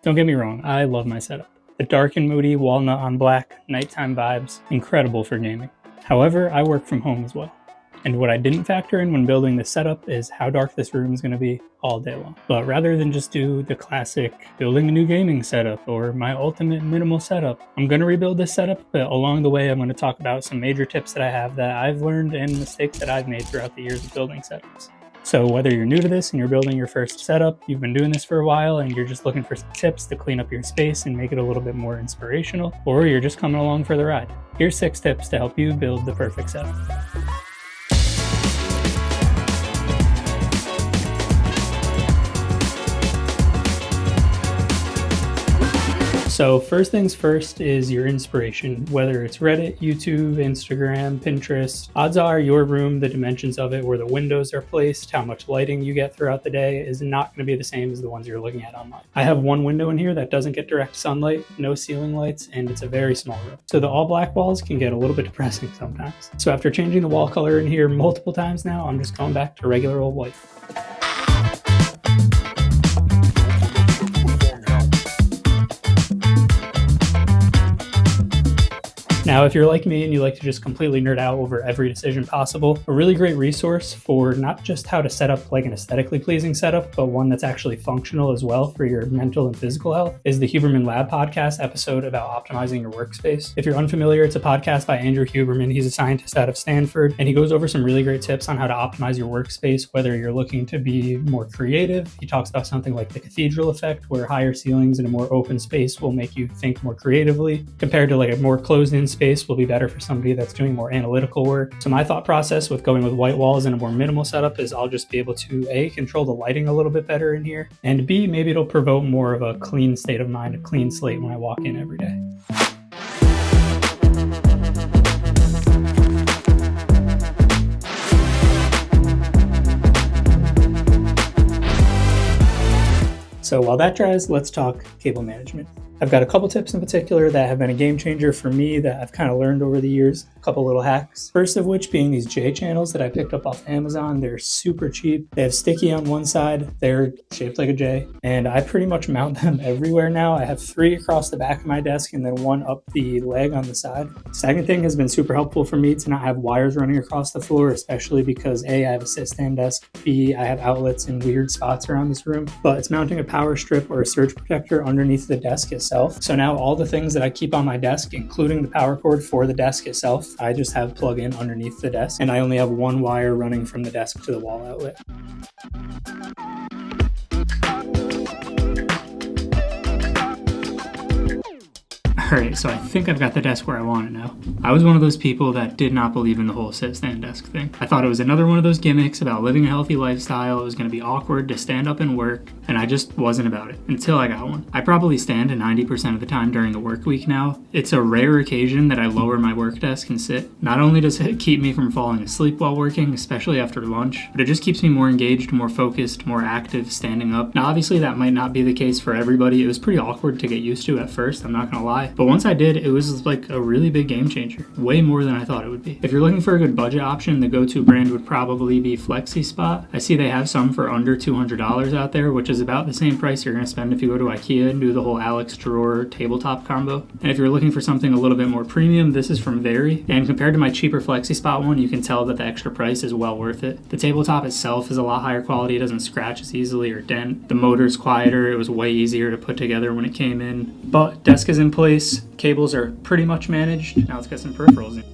Don't get me wrong, I love my setup. The dark and moody walnut on black, nighttime vibes, incredible for gaming. However, I work from home as well. And what I didn't factor in when building this setup is how dark this room is going to be all day long. But rather than just do the classic building a new gaming setup or my ultimate minimal setup, I'm going to rebuild this setup, but along the way I'm going to talk about some major tips that I have that I've learned and mistakes that I've made throughout the years of building setups. So whether you're new to this and you're building your first setup, you've been doing this for a while and you're just looking for some tips to clean up your space and make it a little bit more inspirational, or you're just coming along for the ride, here's 6 tips to help you build the perfect setup. So first things first is your inspiration, whether it's Reddit, YouTube, Instagram, Pinterest. Odds are your room, the dimensions of it, where the windows are placed, how much lighting you get throughout the day is not going to be the same as the ones you're looking at online. I have one window in here that doesn't get direct sunlight, no ceiling lights, and it's a very small room. So the all black walls can get a little bit depressing sometimes. So after changing the wall color in here multiple times now, I'm just going back to regular old white. Now, if you're like me and you like to just completely nerd out over every decision possible, a really great resource for not just how to set up like an aesthetically pleasing setup, but one that's actually functional as well for your mental and physical health is the Huberman Lab podcast episode about optimizing your workspace. If you're unfamiliar, it's a podcast by Andrew Huberman. He's a scientist out of Stanford, and he goes over some really great tips on how to optimize your workspace, whether you're looking to be more creative. He talks about something like the cathedral effect, where higher ceilings and a more open space will make you think more creatively, compared to like a more closed-in space will be better for somebody that's doing more analytical work. So my thought process with going with white walls and a more minimal setup is I'll just be able to A, control the lighting a little bit better in here, and B, maybe it'll provoke more of a clean state of mind, a clean slate when I walk in every day. So while that dries, let's talk cable management. I've got a couple tips in particular that have been a game changer for me that I've kind of learned over the years, a couple little hacks. First of which being these J channels that I picked up off Amazon. They're super cheap. They have sticky on one side. They're shaped like a J, and I pretty much mount them everywhere now. I have 3 across the back of my desk and then 1 up the leg on the side. Second thing has been super helpful for me to not have wires running across the floor, especially because A, I have a sit-stand desk, B, I have outlets in weird spots around this room, but it's mounting a power strip or a surge protector underneath the desk itself. So now all the things that I keep on my desk, including the power cord for the desk itself, I just have plug in underneath the desk, and I only have 1 wire running from the desk to the wall outlet. Alright, so I think I've got the desk where I want it now. I was one of those people that did not believe in the whole sit-stand desk thing. I thought it was another one of those gimmicks about living a healthy lifestyle. It was going to be awkward to stand up and work, and I just wasn't about it until I got one. I probably stand 90% of the time during the work week now. It's a rare occasion that I lower my work desk and sit. Not only does it keep me from falling asleep while working, especially after lunch, but it just keeps me more engaged, more focused, more active standing up. Now obviously that might not be the case for everybody. It was pretty awkward to get used to at first, I'm not going to lie. But once I did, it was like a really big game changer. Way more than I thought it would be. If you're looking for a good budget option, the go-to brand would probably be FlexiSpot. I see they have some for under $200 out there, which is about the same price you're going to spend if you go to IKEA and do the whole Alex drawer tabletop combo. And if you're looking for something a little bit more premium, this is from Very. And compared to my cheaper FlexiSpot one, you can tell that the extra price is well worth it. The tabletop itself is a lot higher quality. It doesn't scratch as easily or dent. The motor's quieter. It was way easier to put together when it came in. But desk is in place. Cables are pretty much managed. Now let's get some peripherals in.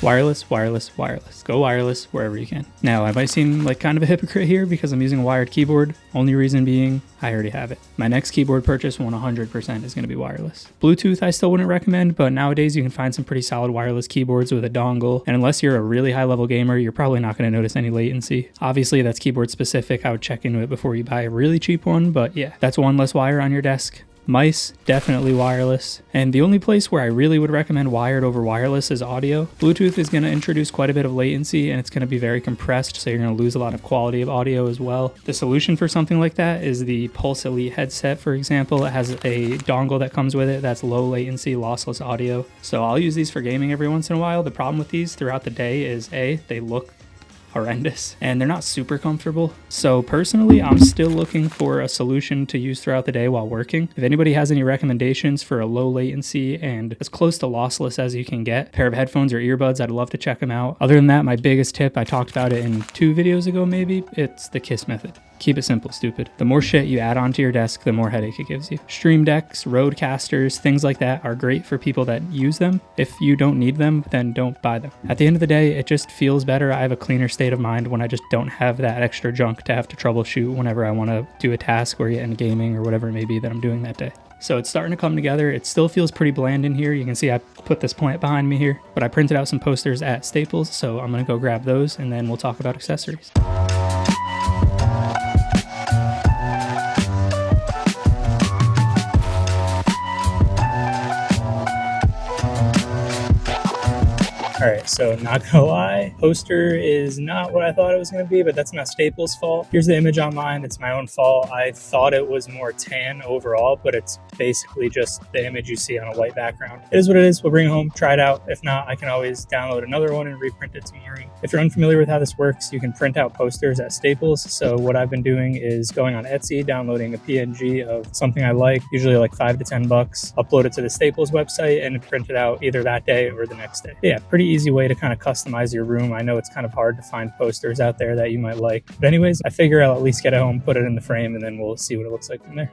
Wireless, wireless, wireless. Go wireless wherever you can. Now, I might seem like kind of a hypocrite here because I'm using a wired keyboard. Only reason being, I already have it. My next keyboard purchase, 100% is going to be wireless. Bluetooth, I still wouldn't recommend, but nowadays you can find some pretty solid wireless keyboards with a dongle. And unless you're a really high-level gamer, you're probably not going to notice any latency. Obviously, that's keyboard specific. I would check into it before you buy a really cheap one, but yeah, that's one less wire on your desk. Mice, definitely wireless. And the only place where I really would recommend wired over wireless is audio. Bluetooth is going to introduce quite a bit of latency and it's going to be very compressed, so you're going to lose a lot of quality of audio as well. The solution for something like that is the Pulse Elite headset, for example. It has a dongle that comes with it that's low latency, lossless audio. So I'll use these for gaming every once in a while. The problem with these throughout the day is they look horrendous and they're not super comfortable. So personally, I'm still looking for a solution to use throughout the day while working. If anybody has any recommendations for a low latency and as close to lossless as you can get pair of headphones or earbuds, I'd love to check them out. Other than that, my biggest tip, I talked about it in 2 videos ago maybe, it's the KISS method. Keep it simple, stupid. The more shit you add onto your desk, the more headache it gives you. Stream decks, roadcasters, things like that are great for people that use them. If you don't need them, then don't buy them. At the end of the day, it just feels better. I have a cleaner state of mind when I just don't have that extra junk to have to troubleshoot whenever I want to do a task or get into gaming or whatever it may be that I'm doing that day. So it's starting to come together. It still feels pretty bland in here. You can see I put this plant behind me here, but I printed out some posters at Staples, so I'm going to go grab those and then we'll talk about accessories. Alright, so not gonna lie, poster is not what I thought it was gonna be, but that's not Staples' fault. Here's the image online, it's my own fault. I thought it was more tan overall, but it's basically just the image you see on a white background. It is what it is, we'll bring it home, try it out. If not, I can always download another one and reprint it tomorrow. If you're unfamiliar with how this works, you can print out posters at Staples. So what I've been doing is going on Etsy, downloading a PNG of something I like, usually like $5 to $10, upload it to the Staples website and print it out either that day or the next day. Yeah, pretty easy way to kind of customize your room. I know it's kind of hard to find posters out there that you might like. But anyways, I figure I'll at least get it home, put it in the frame, and then we'll see what it looks like from there.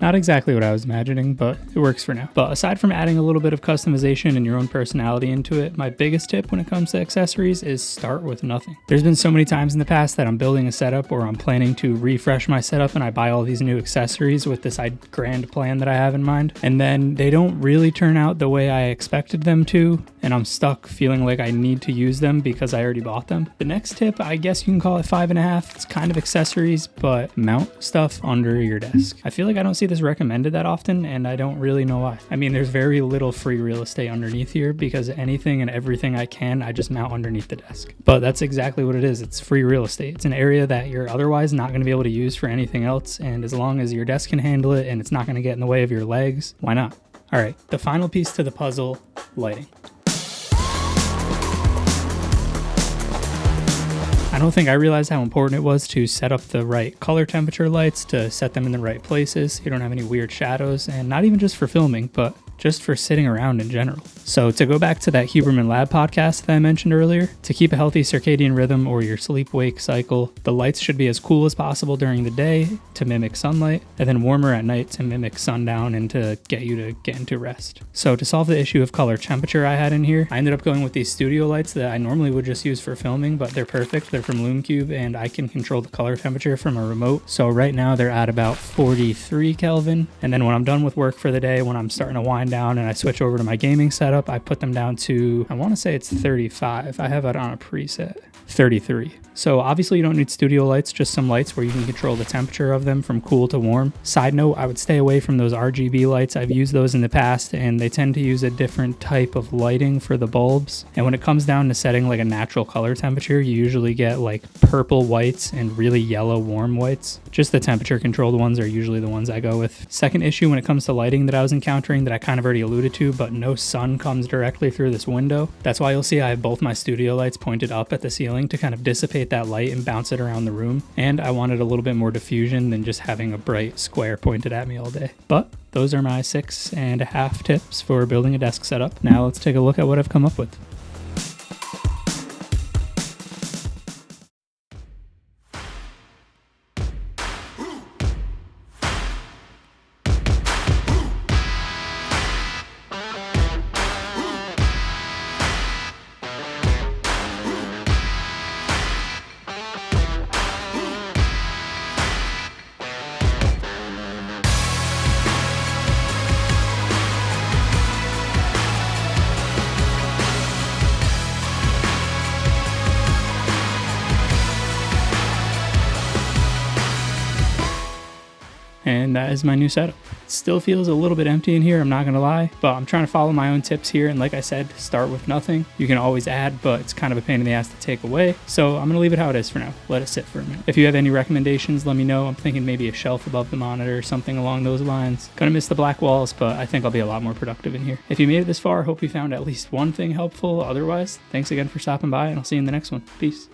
Not exactly what I was imagining, but it works for now. But aside from adding a little bit of customization and your own personality into it, my biggest tip when it comes to accessories is start with nothing. There's been so many times in the past that I'm building a setup or I'm planning to refresh my setup and I buy all these new accessories with this grand plan that I have in mind, and then they don't really turn out the way I expected them to, and I'm stuck feeling like I need to use them because I already bought them. The next tip, I guess you can call it 5.5. It's kind of accessories, but mount stuff under your desk. I feel like I don't see this recommended that often, and I don't really know why. I mean, there's very little free real estate underneath here because anything and everything I just mount underneath the desk. But that's exactly what it is. It's free real estate. It's an area that you're otherwise not going to be able to use for anything else, and as long as your desk can handle it and it's not going to get in the way of your legs, why not? All right, the final piece to the puzzle, lighting. I don't think I realized how important it was to set up the right color temperature lights, to set them in the right places so you don't have any weird shadows, and not even just for filming, but just for sitting around in general. So to go back to that Huberman Lab podcast that I mentioned earlier, to keep a healthy circadian rhythm or your sleep-wake cycle, the lights should be as cool as possible during the day to mimic sunlight, and then warmer at night to mimic sundown and to get you to get into rest. So to solve the issue of color temperature I had in here, I ended up going with these studio lights that I normally would just use for filming, but they're perfect. They're from LumeCube, and I can control the color temperature from a remote. So right now they're at about 43 Kelvin, and then when I'm done with work for the day, when I'm starting to wind down and I switch over to my gaming setup, I put them down to, I want to say it's 35. I have it on a preset. 33. So obviously you don't need studio lights, just some lights where you can control the temperature of them from cool to warm. Side note, I would stay away from those RGB lights. I've used those in the past and they tend to use a different type of lighting for the bulbs. And when it comes down to setting like a natural color temperature, you usually get like purple whites and really yellow warm whites. Just the temperature controlled ones are usually the ones I go with. Second issue when it comes to lighting that I was encountering that I kind of already alluded to, but no sun comes directly through this window. That's why you'll see I have both my studio lights pointed up at the ceiling to kind of dissipate that light and bounce it around the room. And I wanted a little bit more diffusion than just having a bright square pointed at me all day. But those are my 6.5 tips for building a desk setup. Now let's take a look at what I've come up with. and that is my new setup. It still feels a little bit empty in here, I'm not gonna lie, but I'm trying to follow my own tips here, and like I said, start with nothing. You can always add, but it's kind of a pain in the ass to take away, so I'm gonna leave it how it is for now. Let it sit for a minute. If you have any recommendations, let me know. I'm thinking maybe a shelf above the monitor or something along those lines. Gonna miss the black walls, but I think I'll be a lot more productive in here. If you made it this far, I hope you found at least one thing helpful. Otherwise, thanks again for stopping by, and I'll see you in the next one. Peace.